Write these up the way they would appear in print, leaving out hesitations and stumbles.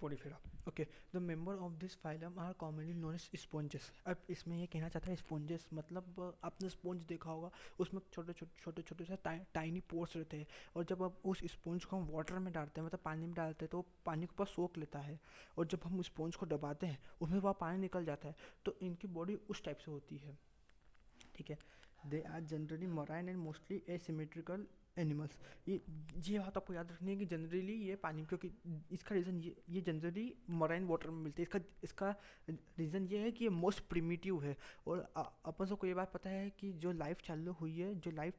स्पोडिफेरा। Okay, the member of this phylum are commonly known as sponges. अब इसमें ये कहना चाहता है स्पॉन्जेस मतलब आपने स्पॉन्ज देखा होगा, उसमें छोटे से टाइनी पोर्स रहते हैं, और जब आप उस स्पॉन्ज को हम वाटर में डालते हैं मतलब पानी में डालते हैं तो वो पानी के ऊपर सोख लेता है, और जब हम स्पॉन्ज को दबाते हैं उसमें वह पानी निकल जाता है। तो इनकी बॉडी उस टाइप से होती है, ठीक है। They are generally marine and mostly asymmetrical animals. ये बात आपको याद रखनी है कि जनरली ये पानी, क्योंकि इसका रीज़न ये जनरली मराइन वाटर में मिलते हैं। इसका रीज़न ये है कि ये मोस्ट प्रिमिटिव है। और अपन सबको ये बात पता है कि जो लाइफ चालू हुई है, जो लाइफ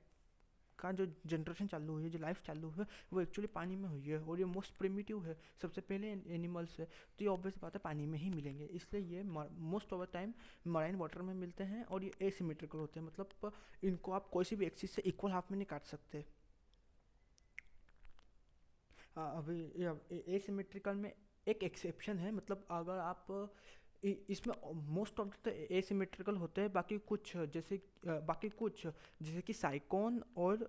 का जो जनरेशन चालू हुई है, जो लाइफ चालू है, वो एक्चुअली पानी में हुई है, और ये मोस्ट प्रिमिटिव है, सबसे पहले एनिमल्स है। तो ये ऑब्वियस बात है पानी में ही मिलेंगे, इसलिए ये most of the time marine water में मिलते हैं। और ये एसिमेट्रिकल होते हैं, मतलब इनको आप कोई सी भी एक्सिस से इक्वल हाफ में नहीं काट सकते। अभी एसिमेट्रिकल में एक एक्सेप्शन है, मतलब अगर आप इसमें मोस्ट ऑफ द एसिमेट्रिकल होते हैं, बाकी कुछ जैसे कि साइकोन और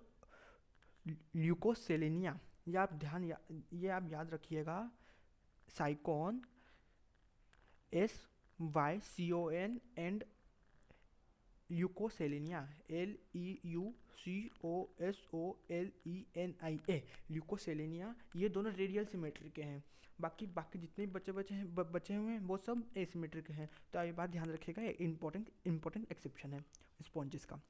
ल्यूकोसेलेनिया। ये आप याद रखिएगा। Sycon, SYCON, and leucosolenia, LEUCOSOLENIA, leucosolenia. ये दोनों रेडियल सिमेट्री के हैं। बाकी बाकी जितने बचे हुए हैं वो सब एसिमेट्री के हैं। तो ये बात ध्यान रखिएगा, ये इंपॉर्टेंट एक्सेप्शन है स्पॉन्जेस का,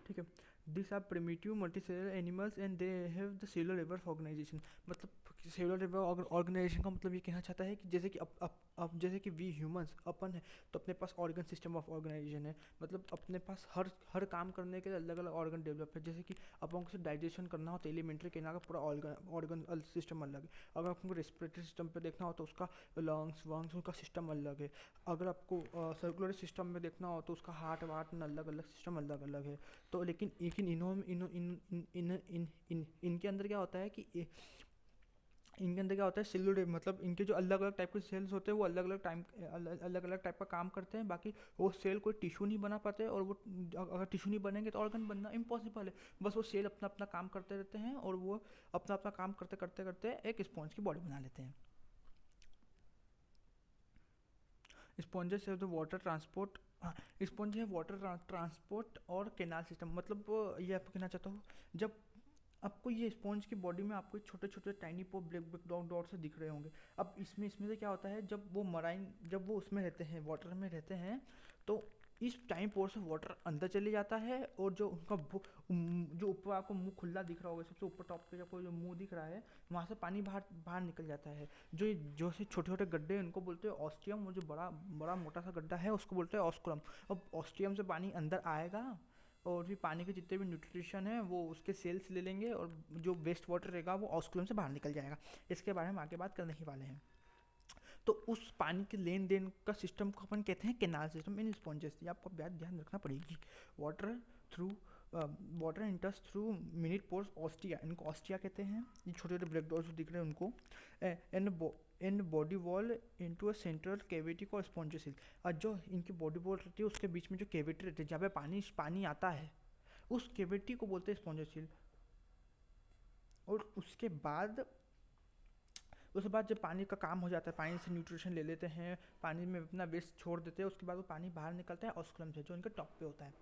ठीक है। This are primitive multicellular animals and they have the cellular level of organisation. मतलब सेलुलर लेवल ऑर्गेनाइजेशन का मतलब ये कहना चाहता है कि जैसे कि अब जैसे कि वी ह्यूमंस अपन है, तो अपने पास ऑर्गन सिस्टम ऑफ ऑर्गेनाइजेशन है। मतलब अपने पास हर काम करने के लिए अलग अलग ऑर्गन डेवलप है। जैसे कि अपन को डाइजेशन करना हो तो एलिमेंट्री कहना का पूरा ऑर्गन सिस्टम अलग है। अगर आपको रेस्पिरेटरी सिस्टम पे देखना हो तो उसका लंग्स वंग्स उनका सिस्टम अलग है। अगर आपको सर्कुलर सिस्टम में देखना हो तो उसका हार्ट वार्ट अलग अलग सिस्टम अलग अलग है। तो लेकिन इनके अंदर क्या होता है कि इनके अंदर क्या होता है, सेलुलर, मतलब इनके जो अलग अलग टाइप के सेल्स होते हैं वो अलग अलग टाइप का काम करते हैं। बाकी वो सेल कोई टिश्यू नहीं बना पाते, और वो अगर टिश्यू नहीं बनेंगे तो ऑर्गन बनना इम्पॉसिबल है। बस वो सेल अपना अपना काम करते रहते हैं, और वो अपना अपना काम करते करते करते एक स्पॉन्ज की बॉडी बना लेते हैं। स्पॉन्जेस है द वाटर ट्रांसपोर्ट। हाँ, स्पॉन्ज है वाटर ट्रांसपोर्ट और केनाल सिस्टम। मतलब ये आपको कहना चाहता हूँ, जब आपको ये स्पॉन्ज की बॉडी में आपको छोटे छोटे टाइनी पो ब्लैक ब्लैक डॉट से दिख रहे होंगे। अब इसमें से क्या होता है, जब वो उसमें रहते हैं, वाटर में रहते हैं, तो इस टाइम पोर से वाटर अंदर चले जाता है, और जो उनका जो ऊपर आपको मुंह खुला दिख रहा होगा, सबसे ऊपर टॉप पे आपको जो मुंह दिख रहा है, वहाँ से पानी बाहर बाहर निकल जाता है। जो से छोटे छोटे गड्ढे हैं उनको बोलते हैं ऑस्टियम, और जो बड़ा बड़ा मोटा सा गड्ढा है उसको बोलते हैं ऑस्कुलम। अब ऑस्टियम से पानी अंदर आएगा, और फिर पानी के जितने भी न्यूट्रिशन है वो उसके सेल्स ले लेंगे, और जो वेस्ट वाटर रहेगा वो ऑस्कुलम से बाहर निकल जाएगा। इसके बारे में आगे बात करने ही वाले हैं। तो उस पानी के लेन देन का सिस्टम को अपन कहते हैं केनाल सिस्टम इन स्पॉन्जेस। ये आपको ध्यान रखना पड़ेगी। Water through water इंटर्स through minute pores ostia, इनको ऑस्टिया कहते हैं। ये छोटे छोटे ब्लैक डॉट्स दिख रहे हैं उनको। And body wall into a central cavity को स्पॉन्जेसिल। और जो इनकी बॉडी वॉल रहती है उसके बीच में जो कैविटी रहती है जहाँ पे पानी आता है, उस कैविटी को बोलते हैं स्पॉन्जेसिल। और उसके बाद जब पानी का काम हो जाता है, पानी से न्यूट्रिशन ले लेते हैं, पानी में अपना वेस्ट छोड़ देते हैं, उसके बाद वो पानी बाहर निकलता है ऑस्कुलम से, जो इनके टॉप पे होता है।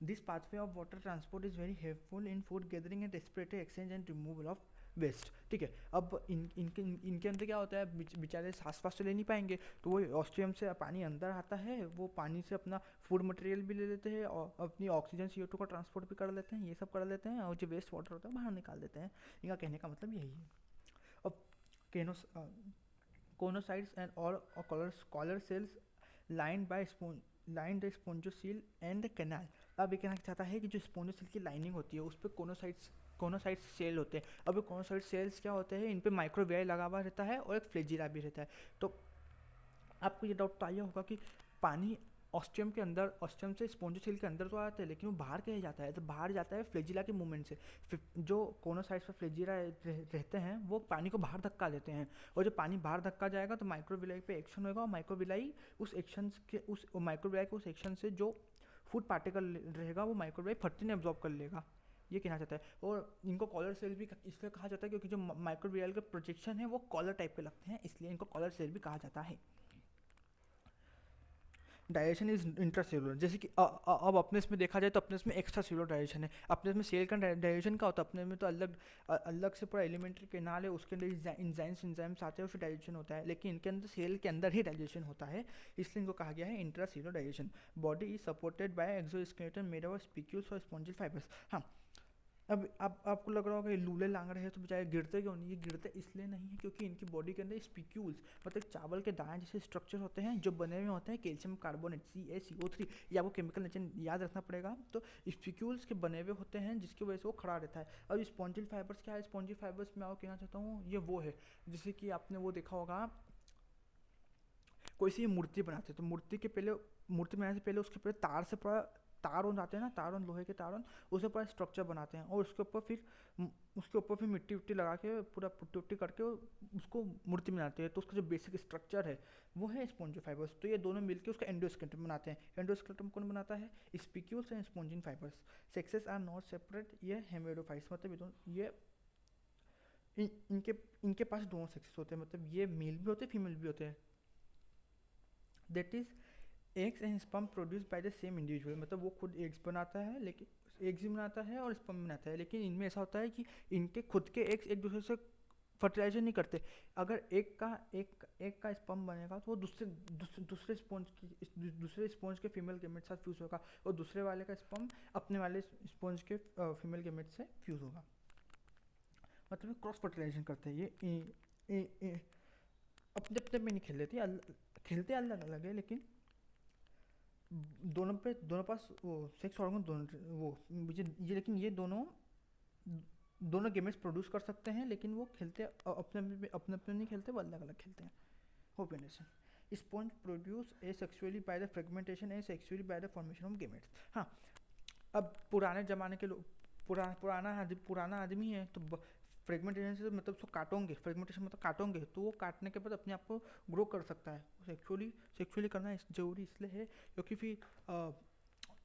This pathway of water transport is very helpful in food gathering and respiratory exchange and removal of waste, ठीक है। अब इनके अंदर क्या होता है, बेचारे सांस वास तो ले नहीं पाएंगे, तो वो ऑस्ट्रियम से पानी अंदर आता है, वो पानी से अपना फूड मटेरियल भी ले लेते हैं, और अपनी ऑक्सीजन CO2 का ट्रांसपोर्ट भी कर लेते हैं, ये सब कर लेते हैं, और जो वेस्ट वाटर होता है बाहर निकाल देते हैं। इनका कहने का मतलब यही है। अब कोनोसाइट्स एंड और collar cells lined spongocoel and canal. अब ये कहना चाहता है कि जो स्पोंजोसील की लाइनिंग होती है उस पर कोनोसाइट्स सेल होते हैं। अब ये कोनोसाइट सेल्स क्या होते हैं, इन पे माइक्रोवेव लगा हुआ रहता है, और एक फ्लैजिला भी रहता है। तो आपको ये डाउट तो आया होगा कि पानी ऑस्टियम से स्पोंजोसील के अंदर तो आता है, लेकिन वो बाहर कैसे जाता है, तो बाहर जाता है फ्लैजिला के मूवमेंट से। जो कोनोसाइट्स पर फ्लैजिला रहते हैं वो पानी को बाहर धक्का देते हैं, और जब पानी बाहर धक्का जाएगा तो माइक्रोविलाई पे एक्शन होगा, और माइक्रोविलाई उस एक्शन से जो फूड पार्टिकल रहेगा वो माइक्रोवेव 13 एब्जॉर्ब कर लेगा। ये कहना चाहता है। और इनको कॉलर सेल भी इसलिए कहा जाता है क्योंकि जो माइक्रोबियल के प्रोजेक्शन है वो कॉलर टाइप के लगते हैं, इसलिए इनको कॉलर सेल भी कहा जाता है। डायरेक्शन इज इंट्रासेलुलर, जैसे कि अब अपने इसमें देखा जाए तो अपने इसमें एक्स्ट्रा सेलुलर डायरेक्शन है। अपने इसमें सेल का डायरेक्शन का होता है, अपने में तो अलग से पूरा एलिमेंट्री केनाल है, उसके अंदर इंजाइम्स आते हैं और फिर डायरेक्शन होता है, लेकिन इनके अंदर सेल के अंदर ही डायरेक्शन होता है, इसलिए इनको कहा गया है intracellular direction. Body is supported by exoskeleton made of spicules और स्पॉन्जिल फाइबर्स। हाँ, अब आपको लग रहा होगा ये लूले लांगड़े हैं तो बेचारे गिरते क्यों नहीं? ये गिरते इसलिए नहीं है क्योंकि इनकी बॉडी के अंदर स्पिक्यूल्स मतलब चावल के दाने जैसे स्ट्रक्चर होते हैं जो बने हुए होते हैं कैल्शियम कार्बोनेट CaCO3, ये आपको केमिकल नेचर याद रखना पड़ेगा। तो स्पिक्यूल्स के बने हुए होते हैं जिसकी वजह से वो खड़ा रहता है। अब स्पॉन्जिल फाइबर्स क्या है? स्पॉन्जिल फाइबर्स मैं आपको कहना चाहता हूँ ये वो है जैसे कि आपने वो देखा होगा कोई सी मूर्ति बनाते हैं तो मूर्ति बनाने से पहले उसके पहले तार से पूरा तारों आते हैं ना, तारों लोहे के तारों, उसे पूरा स्ट्रक्चर बनाते हैं और उसके ऊपर फिर मिट्टी विट्टी लगा के पूरा पुट्टी उट्टी करके उसको मूर्ति बनाते हैं। तो उसका जो बेसिक स्ट्रक्चर है वो है स्पॉन्जिल फाइबर्स। तो ये दोनों मिलकर उसका एंडोस्केलेटन बनाते हैं। एंडोस्केलेटन कौन बनाता है? Spicules and spongin fibres. Sexes are not separate, ये हेमेरोफाइट्स मतलब ये इनके पास दोनों सेक्सेस होते हैं, मतलब ये मेल भी होते हैं फीमेल भी होते हैं। That is eggs and sperm produce by the same individual, मतलब वो खुद एग्स बनाता है, लेकिन एग्स भी बनाता है और स्पर्म बनाता है, लेकिन इनमें ऐसा होता है कि इनके खुद के एग्स एक दूसरे से फर्टिलाइजर नहीं करते। अगर एक का स्पर्म बनेगा तो वो दूसरे स्पॉन्ज के फीमेल गेमेट साथ फ्यूज होगा और दूसरे वाले का स्पर्म अपने वाले स्पॉन्ज के फीमेल गेमेट से फ्यूज होगा, मतलब क्रॉस फर्टिलाइजेशन करते हैं। ये अपने अपने में नहीं खेलते अलग अलग है, लेकिन दोनों पास वो सेक्स ऑर्गन दोनों वो ये लेकिन ये दोनों गेमेट्स प्रोड्यूस कर सकते हैं, लेकिन वो खेलते अपने नहीं खेलते, वो अलग अलग खेलते हैं। Hope understand. Sponge produce asexually by the fragmentation asexually by the formation of gametes. हाँ, अब पुराने ज़माने के लोग पुराना आदमी है तो फ्रेगमेंटेशन से मतलब उसको काटोगे, फ्रेगमेंटेशन मतलब काटोगे तो वो काटने के बाद अपने आप को ग्रो कर सकता है। सेक्सुअली करना जरूरी इसलिए है क्योंकि फिर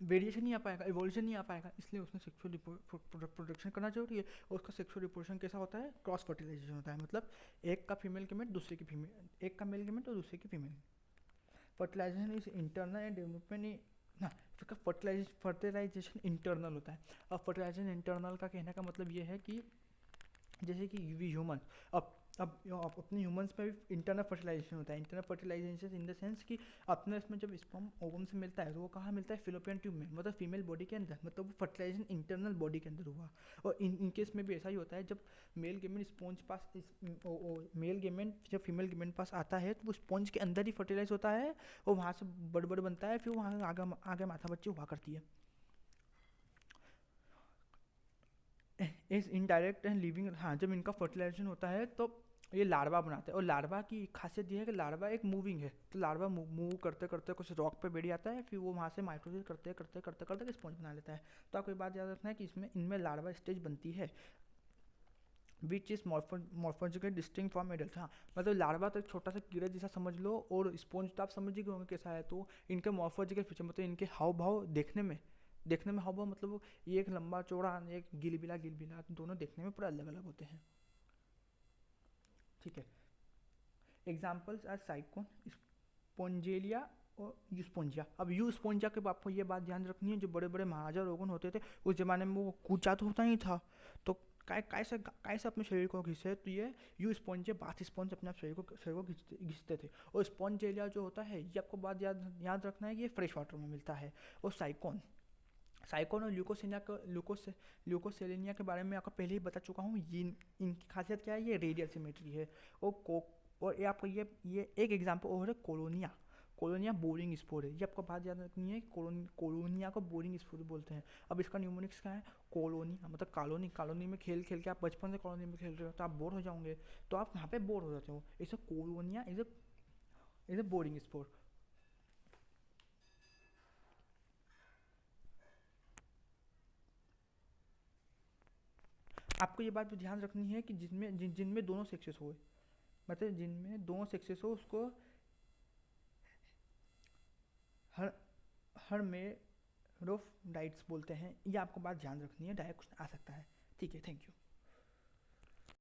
वेरिएशन नहीं आ पाएगा, इवोल्यूशन नहीं आ पाएगा, इसलिए उसने सेक्सुअल प्रोडक्शन करना जरूरी है। और उसका सेक्सुअल रिप्रोडक्शन कैसा होता है? क्रॉस फर्टिलाइजेशन होता है, मतलब एक का फीमेल गेमेट दूसरे की फीमेल, एक का मेल गेमेट और दूसरे की female. Fertilisation is internal and development ना, फर्टिलाइजेशन इंटरनल होता है। अब फर्टिलाइजेशन इंटरनल का कहने का मतलब ये है कि जैसे कि वी ह्यूमन अब अपने ह्यूमंस में भी इंटरनल फर्टिलाइजेशन होता है। Internal fertilisation in the sense कि अपने इसमें जब स्पर्म ओवम से मिलता है तो वो कहाँ मिलता है? फिलोपियन ट्यूब में, मतलब फीमेल बॉडी के अंदर, मतलब वो फर्टिलाइजेशन इंटरनल बॉडी के अंदर हुआ। और इन केस में भी ऐसा ही होता है, जब मेल गेमेट स्पॉन्ज पास मेल गेमेट जब फीमेल गेमेट पास आता है तो वो स्पॉन्ज के अंदर ही फर्टिलाइज होता है और वहाँ से बड़ बनता है, फिर वहाँ आगे माथा बच्ची हुआ करती है। इस इनडायरेक्ट एंड लिविंग, हाँ, जब इनका फर्टिलाइजेशन होता है तो ये लार्वा बनाते हैं। और लार्वा की खासियत ये है कि लार्वा एक मूविंग है, तो लार्वा मूव करते करते कुछ रॉक पे बैठ जाता है, फिर वो वहाँ से माइक्रोसिस करते स्पॉन्ज बना लेता है। तो आपको एक बात याद रखना है कि इनमें लार्वा स्टेज बनती है which is morphologically distinct from adult. हाँ, मतलब लार्वा तो एक छोटा सा कीड़ा जैसा समझ लो, और स्पॉन्ज तो आप समझ ही गए होंगे कैसा है। तो इनके मॉर्फोलॉजिकल फीचर मतलब इनके हाव भाव देखने में हाव भाव मतलब वो ये एक लंबा चौड़ा एक गिलबिला दोनों देखने में पूरा अलग अलग होते हैं। ठीक है, एग्जाम्पल्स आर साइकोन, स्पोंजेलिया और यूस्पोंजिया। अब यूस्पोंजिया के आपको ये बात ध्यान रखनी है, जो बड़े बड़े महाराजा रोगन होते थे उस जमाने में वो कूचा तो होता ही था, तो कैसे अपने शरीर को घिसे, तो ये यू स्पॉन्ज बाथ स्पॉन्ज अपने आप शरीर को घिसते थे। और स्पॉन्जेलिया जो होता है ये आपको बात याद रखना है कि ये फ्रेश वाटर में मिलता है। और साइकोन और ल्यूकोसेलेनिया के बारे में आपको पहले ही बता चुका हूँ। इनकी खासियत क्या है? ये रेडियल सिमेट्री है। और ये आपको ये एक एग्जाम्पल और है कोलोनिया बोरिंग स्पोर है। ये आपको बात याद रखनी है, कोलोनिया को बोरिंग स्पोर बोलते हैं। अब इसका न्यूमोनिक्स क्या है? कोलोनिया मतलब कॉलोनी में खेल के आप बचपन से कॉलोनी में खेल रहे हो तो आप बोर हो जाओगे, तो आप यहाँ पे बोर हो जाते हो। इसे कोलोनिया इज ए बोरिंग स्पोर। आपको ये बात भी ध्यान रखनी है कि जिनमें दोनों सेक्सेस हो, मतलब जिनमें दोनों सेक्सेस हो उसको हर रोफ डाइट्स बोलते हैं, ये आपको बात ध्यान रखनी है, डायरेक्ट क्वेश्चन आ सकता है। ठीक है, थैंक यू।